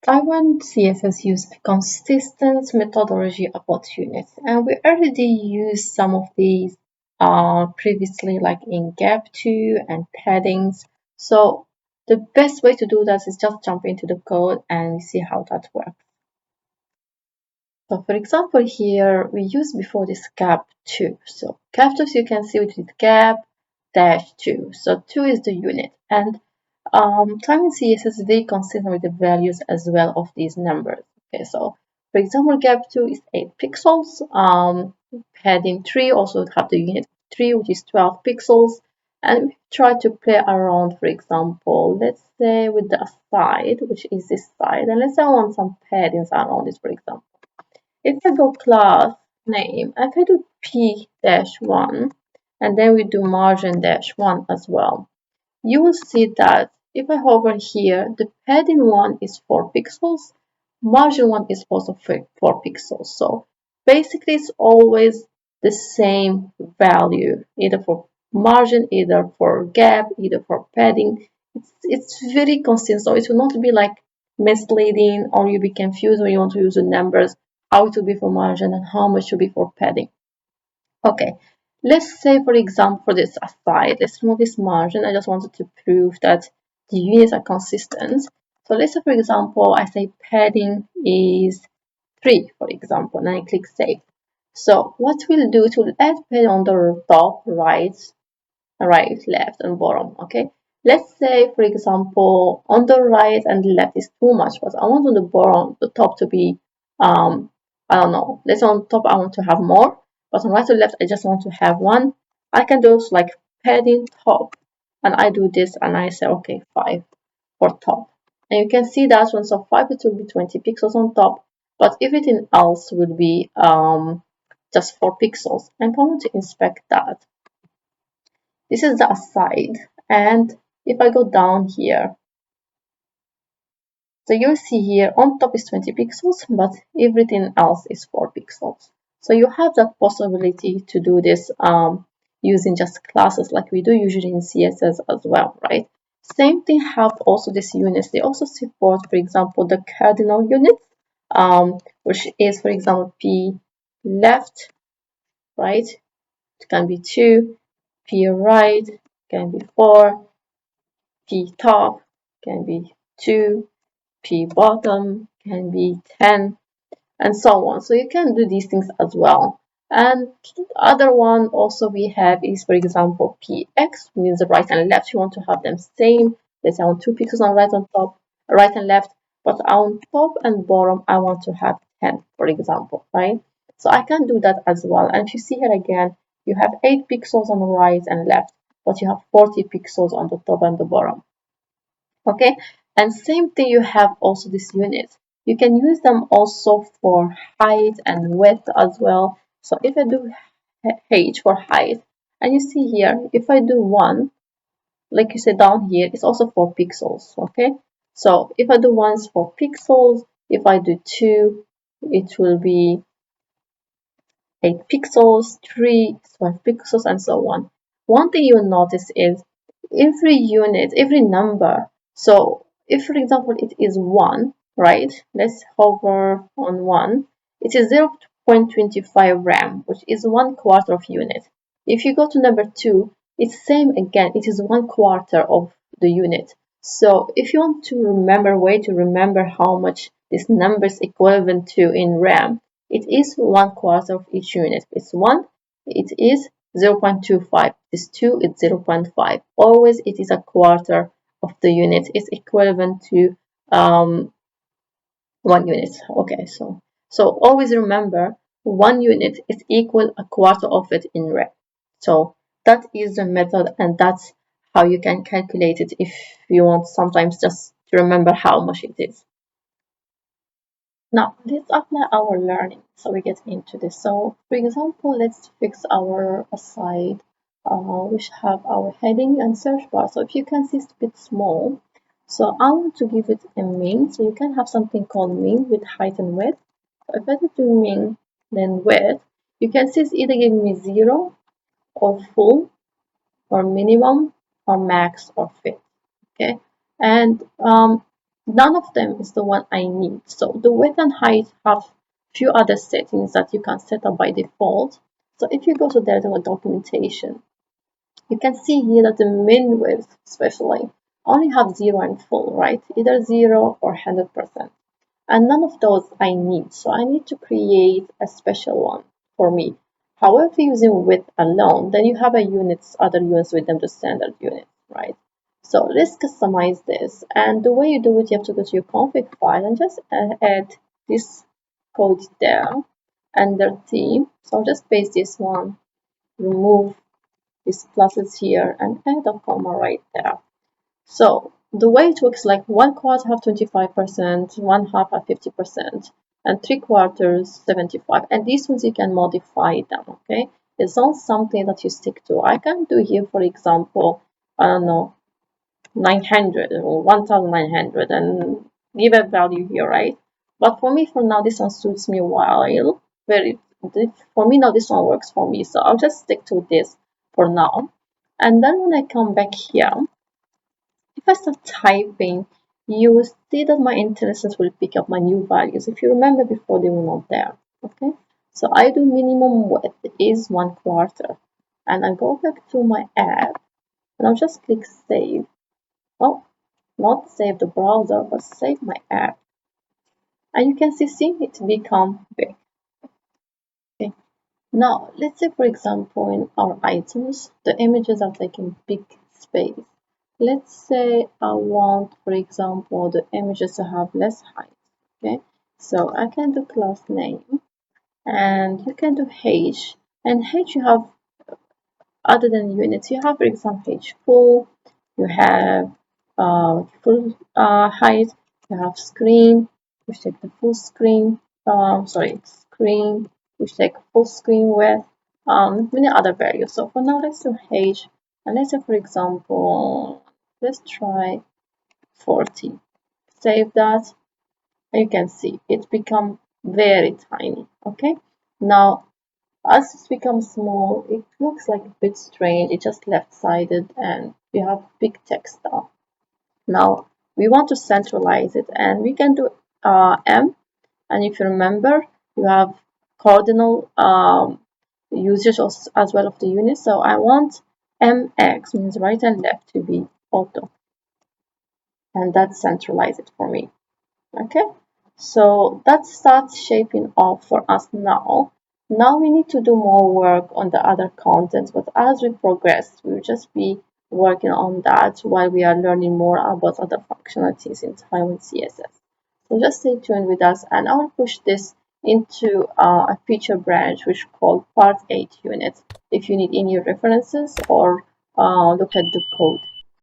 Tailwind CSS use a consistent methodology about units, and we already used some of these previously, like in gap2 and paddings. So the best way to do that is just jump into the code and see how that works. So for example, here we used before this gap2. So gap2, so you can see we did gap-2. So 2 is the unit, and Tailwind CSS is very consistent with the values as well of these numbers. Okay, so for example, gap2 is 8 pixels. Padding 3 also would have the unit 3, which is 12 pixels. And we try to play around, for example, let's say with the side, which is this side, and let's say I want some paddings around this, for example. If I go class name, if I do p-1, and then we do margin-1 as well, you will see that if I hover here, the padding 1 is 4 pixels, margin 1 is also 4 pixels. So basically it's always the same value, either for margin, either for gap, either for padding. It's very consistent, so it will not be like misleading or you'll be confused when you want to use the numbers, how it will be for margin and how much will be for padding. Okay, let's say for example for this aside, let's remove this margin. I just wanted to prove that the units are consistent. So let's say for example I say padding is 3, for example, and I click save. So what we'll do, it will add padding on the top, right, left, and bottom. Okay, let's say for example on the right and the left is too much, but I want on the bottom, the top to be I don't know, let's say on top I want to have more, but on right to left I just want to have one. I can do like padding top, and I do this and I say okay, 5 for top, and you can see that one. So 5, it will be 20 pixels on top, but everything else will be just 4 pixels. I'm going to inspect that. This is the aside, and if I go down here, so you'll see here on top is 20 pixels, but everything else is 4 pixels. So you have that possibility to do this using just classes like we do usually in CSS as well, right? Same thing have also these units. They also support, for example, the cardinal units, which is, for example, P left, right? It can be 2, P right, can be 4, P top can be 2, P bottom can be 10, and so on. So you can do these things as well. And the other one also we have is, for example, PX means the right and left. You want to have them same. Let's say I want 2 pixels on right on top, right and left, but on top and bottom I want to have 10, for example, right? So I can do that as well. And if you see here again, you have 8 pixels on the right and left, but you have 40 pixels on the top and the bottom. Okay, and same thing, you have also these units. You can use them also for height and width as well. So if I do h for height, and you see here, if I do 1, like you said down here, it's also 4 pixels. Okay, so if I do 1 is 4 pixels, if I do 2, it will be 8 pixels, 3 is 5 pixels, and so on. One thing you'll notice is every unit, every number. So if, for example, it is 1, right? Let's hover on 1. It is 0.25 RAM, which is 1/4 of unit. If you go to number 2, it's same again. It is 1/4 of the unit. So if you want to remember, way to remember how much this number is equivalent to in RAM, it is 1/4 of each unit. If it's 1, it is 0.25. If it's 2, it's 0.5. Always it is a quarter of the unit. It's equivalent to 1 unit. Okay, so always remember 1 unit is equal a quarter of it in RAM. So that is the method, and that's how you can calculate it if you want sometimes just to remember how much it is. Now, let's apply our learning. So we get into this. So for example, let's fix our aside, which have our heading and search bar. So if you can see, it's a bit small. So I want to give it a min. So you can have something called min with height and width. So if I do min, then width, you can see it's either giving me 0 or full or minimum or max or fit. Okay, and none of them is the one I need. So the width and height have few other settings that you can set up by default. So if you go to the documentation, you can see here that the min width especially only have 0 and full, right? Either 0 or 100%. And none of those I need. So I need to create a special one for me. However, using width alone, then you have a units, other units with them, the standard units, right? So let's customize this. And the way you do it, you have to go to your config file and just add this code there under theme. So I'll just paste this one, remove these pluses here and add a comma right there. So the way it works, like 1/4 have 25%, 1/2 have 50%, and 3/4 75. And these ones you can modify them, okay? It's not something that you stick to. I can do here, for example, I don't know, 900 or 1900 and give a value here, right? But for me, for now, this one suits me well. For me now, this one works for me. So I'll just stick to this for now. And then when I come back here, if I start typing, you will see that my intelligence will pick up my new values. If you remember before, they were not there. Okay, so I do minimum width is 1/4, and I go back to my app and I'll just click save. Oh, not save the browser, but save my app. And you can see it become big. Okay. Now, let's say, for example, in our items, the images are taking big space. Let's say I want, for example, the images to have less height. Okay, so I can do class name and you can do H. And H you have, other than units, you have, for example, H full, you have full height, you have screen, which take the full screen, screen, which take full screen width, many other values. So for now, let's do H, and let's say, for example, let's try 40. Save that, and you can see it become very tiny. Okay, now as it becomes small, it looks like a bit strange. It's just left-sided and we have big text now. Now we want to centralize it and we can do M. And if you remember, you have cardinal usage as well of the unit. So I want MX, means right and left, to be auto. And that centralize it for me. Okay, so that starts shaping up for us now. Now we need to do more work on the other contents, but as we progress, we'll just be working on that while we are learning more about other functionalities in Tailwind CSS. So just stay tuned with us, and I'll push this into a feature branch which is called Part 8 unit if you need any references or look at the code.